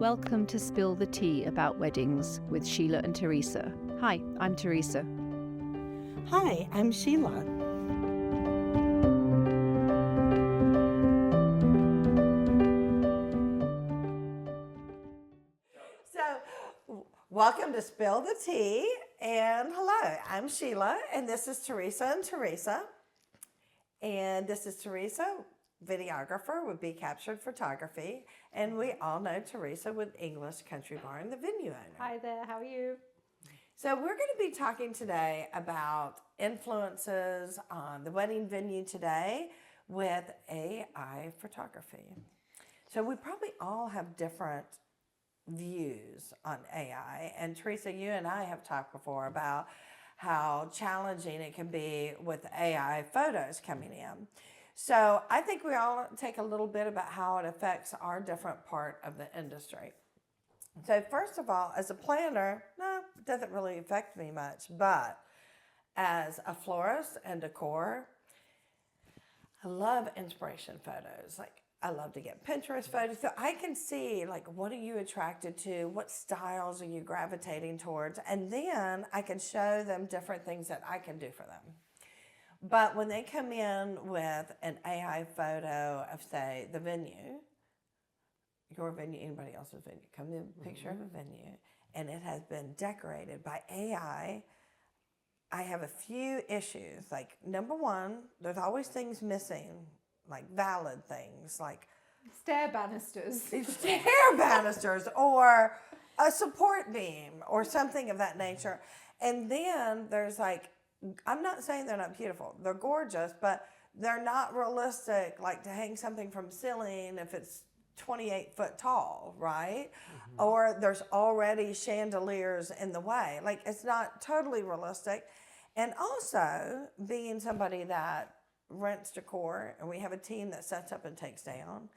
Welcome to Spill the Tea about weddings with Sheila and Teresa. Hi, I'm Teresa. Hi, I'm Sheila. Welcome to Spill the Tea, and hello, I'm Sheila, and this is Teresa and Teresa. And this is Teresa, videographer with Be Captured Photography, and we all know Teresa with English Country Bar and the venue owner. Hi there, how are you? So we're going to be talking today about influences on the wedding venue today with AI photography. So we probably all have different views on AI, and Teresa, you and I have talked before about how challenging it can be with AI photos coming in. So I think we all take a little bit about how it affects our different part of the industry. So first of all, as a planner, no, it doesn't really affect me much, but as a florist and decor, I love inspiration photos. Like, I love to get Pinterest photos. So I can see, like, what are you attracted to? What styles are you gravitating towards? And then I can show them different things that I can do for them. But when they come in with an AI photo of, say, the venue, your venue, anybody else's venue, come in a picture of a venue, and it has been decorated by AI, I have a few issues. Like, number one, there's always things missing, like valid things, like Stair banisters. stair banisters or a support beam or something of that nature. And then there's like, I'm not saying they're not beautiful. They're gorgeous, but they're not realistic, like to hang something from ceiling if it's 28 foot tall, right? Or there's already chandeliers in the way. Like, it's not totally realistic. And also, being somebody that rents decor and we have a team that sets up and takes down,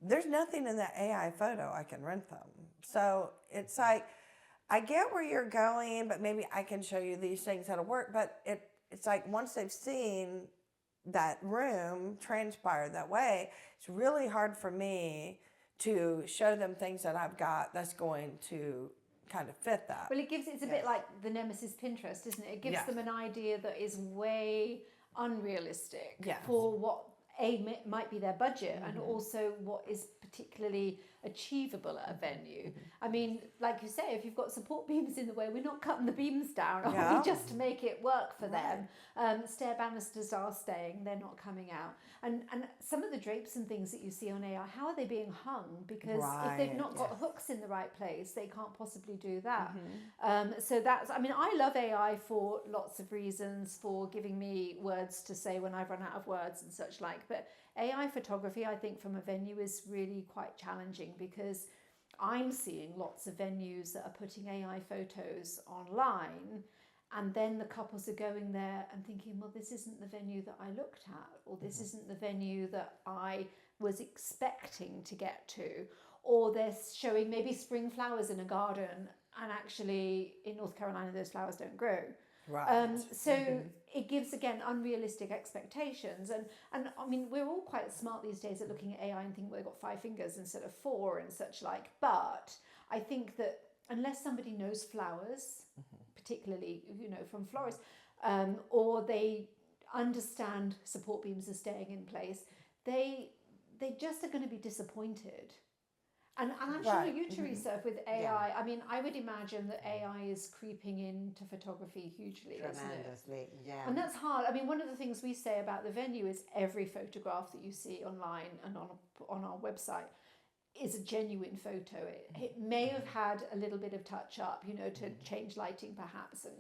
there's nothing in that AI photo I can rent them. So it's like, I get where you're going, but maybe I can show you these things that'll work. But it's like, once they've seen that room transpire that way, it's really hard for me to show them things that I've got that's going to kind of fit that. Well, it's a bit like the nemesis Pinterest, isn't it? It gives them an idea that is way unrealistic for what might be their budget and also what is particularly achievable at a venue. I mean, like you say, if you've got support beams in the way, we're not cutting the beams down, are we, just to make it work for them? Stair banisters are staying, they're not coming out. And some of the drapes and things that you see on AI, how are they being hung? Because if they've not got hooks in the right place, they can't possibly do that. So that's, I mean, I love AI for lots of reasons, for giving me words to say when I've run out of words and such like. But AI photography, I think, from a venue is really quite challenging because I'm seeing lots of venues that are putting AI photos online, and then the couples are going there and thinking, well, this isn't the venue that I looked at, or this isn't the venue that I was expecting to get to, or they're showing maybe spring flowers in a garden, and actually in North Carolina those flowers don't grow. So it gives, again, unrealistic expectations. And I mean, we're all quite smart these days at looking at AI and thinking, well, they've got 5 fingers instead of 4 and such like. But I think that unless somebody knows flowers, particularly, from florists, or they understand support beams are staying in place, they just are going to be disappointed. And I'm sure you, Teresa, with AI, I mean, I would imagine that AI is creeping into photography hugely, tremendously, isn't it? And that's hard. I mean, one of the things we say about the venue is every photograph that you see online and on our website is a genuine photo. It may have had a little bit of touch up, to change lighting perhaps, and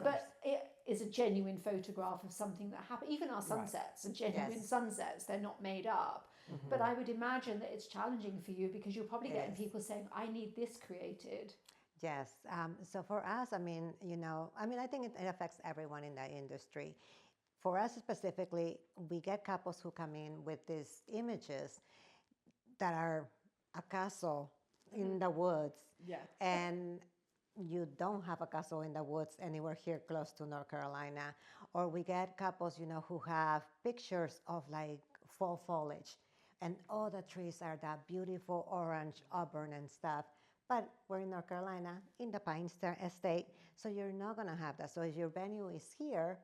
but it is a genuine photograph of something that happened. Even our sunsets are genuine sunsets; they're not made up. But I would imagine that it's challenging for you because you're probably getting people saying, "I need this created." Yes. So for us, I mean, I think it affects everyone in the industry. For us specifically, we get couples who come in with these images that are a castle in the woods. And you don't have a castle in the woods anywhere here close to North Carolina. Or we get couples, who have pictures of like fall foliage, and all the trees are that beautiful orange, auburn, and stuff. But we're in North Carolina, in the Pine State, so you're not going to have that. So if your venue is here,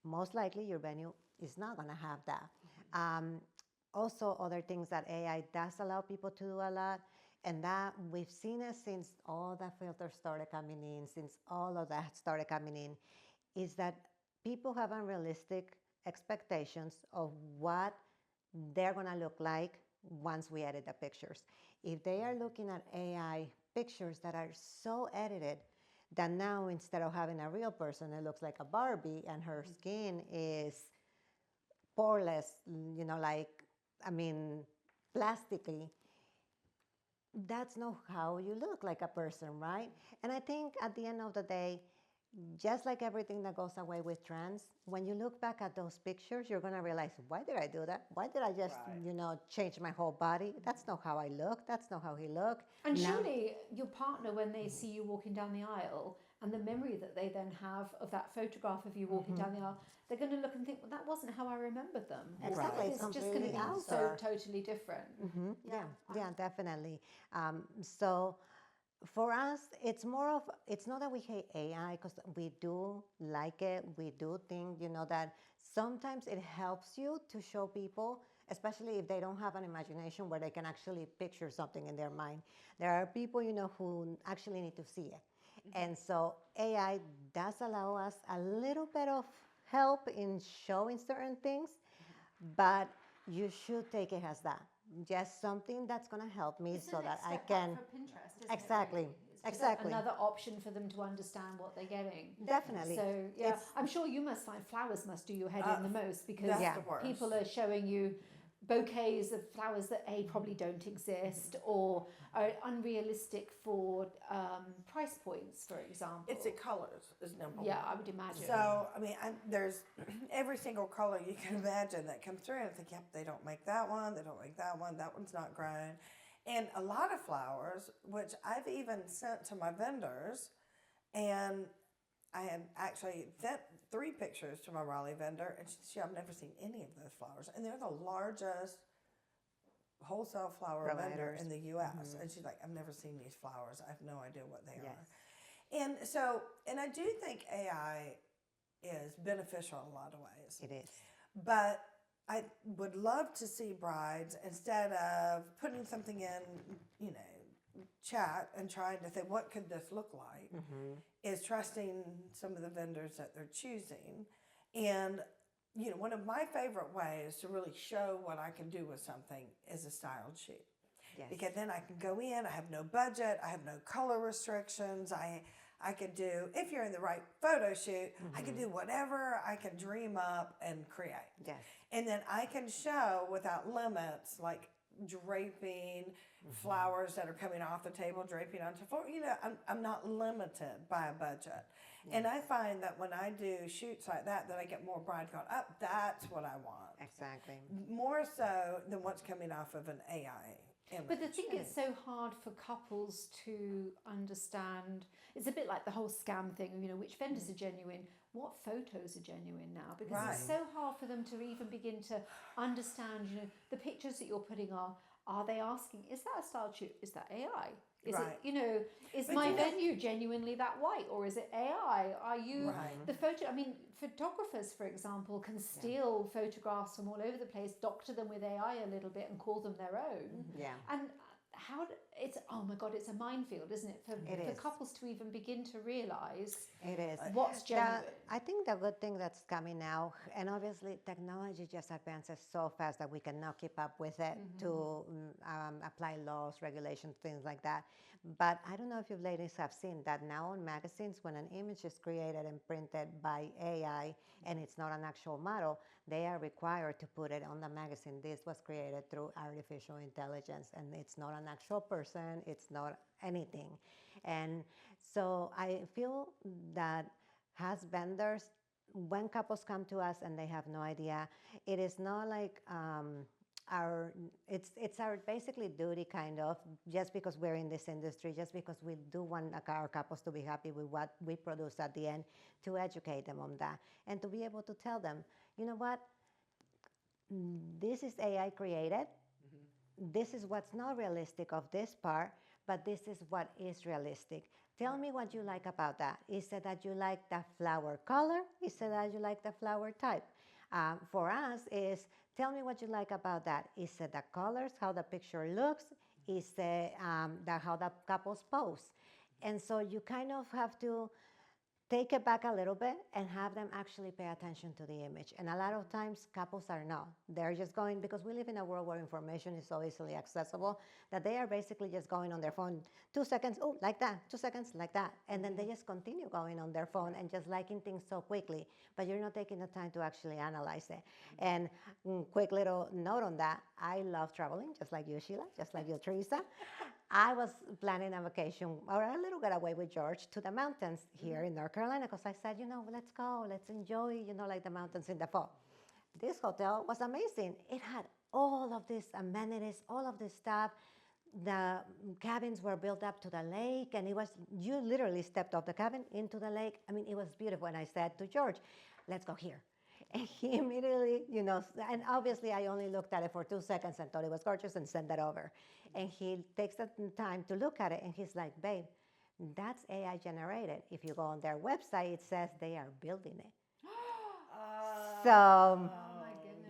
most likely your venue is not going to have that. Also, other things that AI does allow people to do a lot, and that we've seen it since all the filters started coming in, since all of that started coming in, is that people have unrealistic expectations of what they're going to look like once we edit the pictures. If they are looking at AI pictures that are so edited that now instead of having a real person, it looks like a Barbie and her skin is poreless, plastically, that's not how you look like a person, right? And I think at the end of the day, just like everything that goes away with trends, when you look back at those pictures, you're going to realize, why did I do that? Why did I just, change my whole body? That's not how I look. That's not how he looked. And surely your partner, when they see you walking down the aisle and the memory that they then have of that photograph of you walking down the aisle, they're going to look and think, well, that wasn't how I remembered them. Exactly. It's just going to be so totally different. Yeah, definitely. So for us, it's not that we hate AI, because we do like it. We do think, that sometimes it helps you to show people, especially if they don't have an imagination where they can actually picture something in their mind. There are people, who actually need to see it. And so AI does allow us a little bit of help in showing certain things, but you should take it as that. Just something that's going to help me so that I can. For Pinterest, isn't exactly. It, really? Exactly. Another option for them to understand what they're getting. Definitely. So yeah, I'm sure you must find flowers must do your head in the most, because people are showing you bouquets of flowers that probably don't exist or are unrealistic for price points, for example. It's the colors is number one. Yeah, I would imagine. So there's every single color you can imagine that comes through, and I think, yep, they don't make that one. They don't make that one. That one's not grown. And a lot of flowers, which I've even sent to my vendors, and I had actually sent 3 pictures to my Raleigh vendor, and she I've never seen any of those flowers. And they're the largest wholesale flower vendor in the U.S. And she's like, I've never seen these flowers. I have no idea what they are. And so, and I do think AI is beneficial in a lot of ways. It is. But I would love to see brides, instead of putting something in, chat and trying to think, what could this look like, is trusting some of the vendors that they're choosing. And, one of my favorite ways to really show what I can do with something is a styled shoot. Yes. Because then I can go in, I have no budget, I have no color restrictions, I could do, if you're in the right photo shoot, I can do whatever I can dream up and create. Yes. And then I can show without limits, like draping, flowers that are coming off the table, draping onto the floor. I'm not limited by a budget. Yes. And I find that when I do shoots like that I get more brides going, oh, that's what I want. Exactly. More so than what's coming off of an AI image. But the thing is so hard for couples to understand. It's a bit like the whole scam thing, which vendors are genuine, what photos are genuine now, because it's so hard for them to even begin to understand, the pictures that you're putting are they asking, is that a style shoot? Is that AI? Is it, is my venue genuinely that white, or is it AI? Are you the photo? Photographers, for example, can steal photographs from all over the place, doctor them with AI a little bit, and call them their own. Yeah. And it's oh my God, it's a minefield, isn't it? For couples to even begin to realize it is what's genuine. I think the good thing that's coming now, and obviously technology just advances so fast that we cannot keep up with it to apply laws, regulations, things like that. But I don't know if you ladies have seen that now in magazines, when an image is created and printed by AI and it's not an actual model, they are required to put it on the magazine. This was created through artificial intelligence, and it's not an actual person, it's not anything. And so I feel that as vendors, when couples come to us and they have no idea, it is not like it's our basically duty, kind of, just because we're in this industry, just because we do want our couples to be happy with what we produce at the end, to educate them on that and to be able to tell them, you know what, this is AI created, this is what's not realistic of this part, but this is what is realistic. Tell me what you like about that. Is it that you like the flower color? Is it that you like the flower type? For us is, tell me what you like about that. Is it the colors, how the picture looks? Is it how the couples pose? And so you kind of have to take it back a little bit and have them actually pay attention to the image. And a lot of times couples are not. They're just going, because we live in a world where information is so easily accessible, that they are basically just going on their phone, 2 seconds, oh, like that, 2 seconds, like that. And then they just continue going on their phone and just liking things so quickly, but you're not taking the time to actually analyze it. And quick little note on that, I love traveling, just like you, Sheila, just like you, Teresa. I was planning a vacation or a little getaway with George to the mountains here in North Carolina, because I said, let's go, let's enjoy, like the mountains in the fall. This hotel was amazing. It had all of these amenities, all of this stuff. The cabins were built up to the lake, and you literally stepped off the cabin into the lake. I mean, it was beautiful. And I said to George, let's go here. And he immediately, and obviously I only looked at it for 2 seconds and thought it was gorgeous and sent that over. And he takes the time to look at it, and he's like, babe, that's AI generated. If you go on their website, it says they are building it. So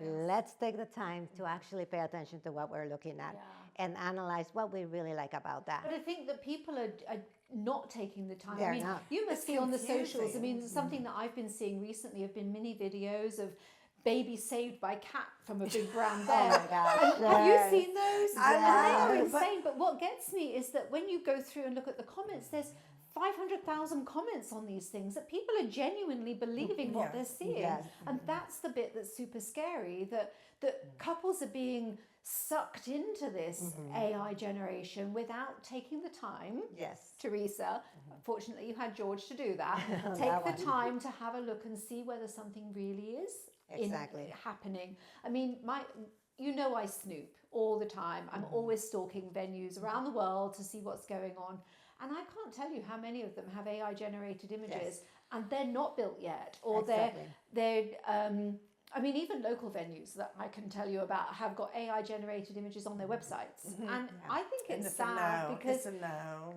let's take the time to actually pay attention to what we're looking at and analyze what we really like about that. But I think that people are not taking the time. They're not. You must see on the socials. Something that I've been seeing recently have been mini videos of babies saved by cat from a big brown bear. Oh my gosh. Have you seen those? I They are know, insane. But what gets me is that when you go through and look at the comments, there's 500,000 comments on these things, that people are genuinely believing what they're seeing. Yes. And that's the bit that's super scary, that couples are being sucked into this AI generation without taking the time. Yes. Teresa, fortunately you had George to do that. Take the time to have a look and see whether something really is happening. I mean, I snoop all the time. I'm always stalking venues around the world to see what's going on. And I can't tell you how many of them have AI generated images and they're not built yet, or they're even local venues that I can tell you about have got AI generated images on their websites. And I think it's sad because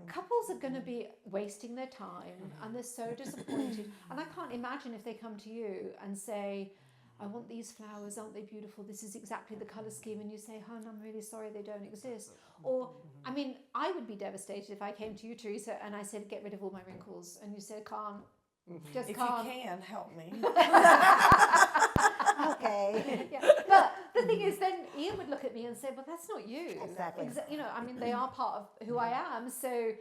couples are going to be wasting their time and they're so disappointed. And I can't imagine if they come to you and say, I want these flowers, aren't they beautiful? This is exactly the colour scheme. And you say, hon, I'm really sorry they don't exist. Or, I would be devastated if I came to you, Teresa, and I said, get rid of all my wrinkles. And you said, can't. Just if can't. you can, help me. Okay. But the thing is, then Ian would look at me and say, well, that's not you. Exactly. They are part of who I am. So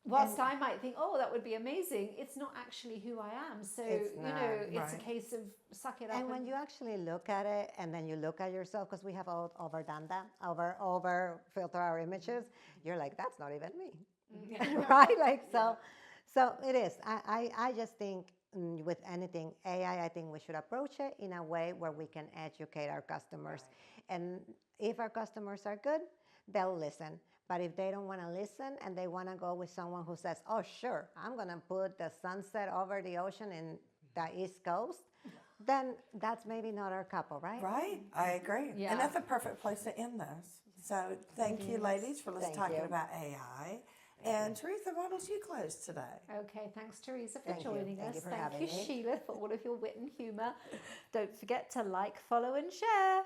whilst I might think, oh, that would be amazing, it's not actually who I am. So, it's a case of suck it up. And when you actually look at it and then you look at yourself, because we have all overdone that, over filter our images, you're like, that's not even me. Right? So it is. I just think with anything AI, I think we should approach it in a way where we can educate our customers. And if our customers are good, they'll listen. But if they don't want to listen and they want to go with someone who says, oh, sure, I'm going to put the sunset over the ocean in the East Coast, then that's maybe not our couple, right? Right, I agree. Yeah. And that's the perfect place to end this. So thank you, ladies, for talking about AI. And Teresa, why don't you close today? Okay, thanks, Teresa, for joining us. Thank you for Thank having you, me. Sheila, for all of your wit and humour. Don't forget to like, follow, and share.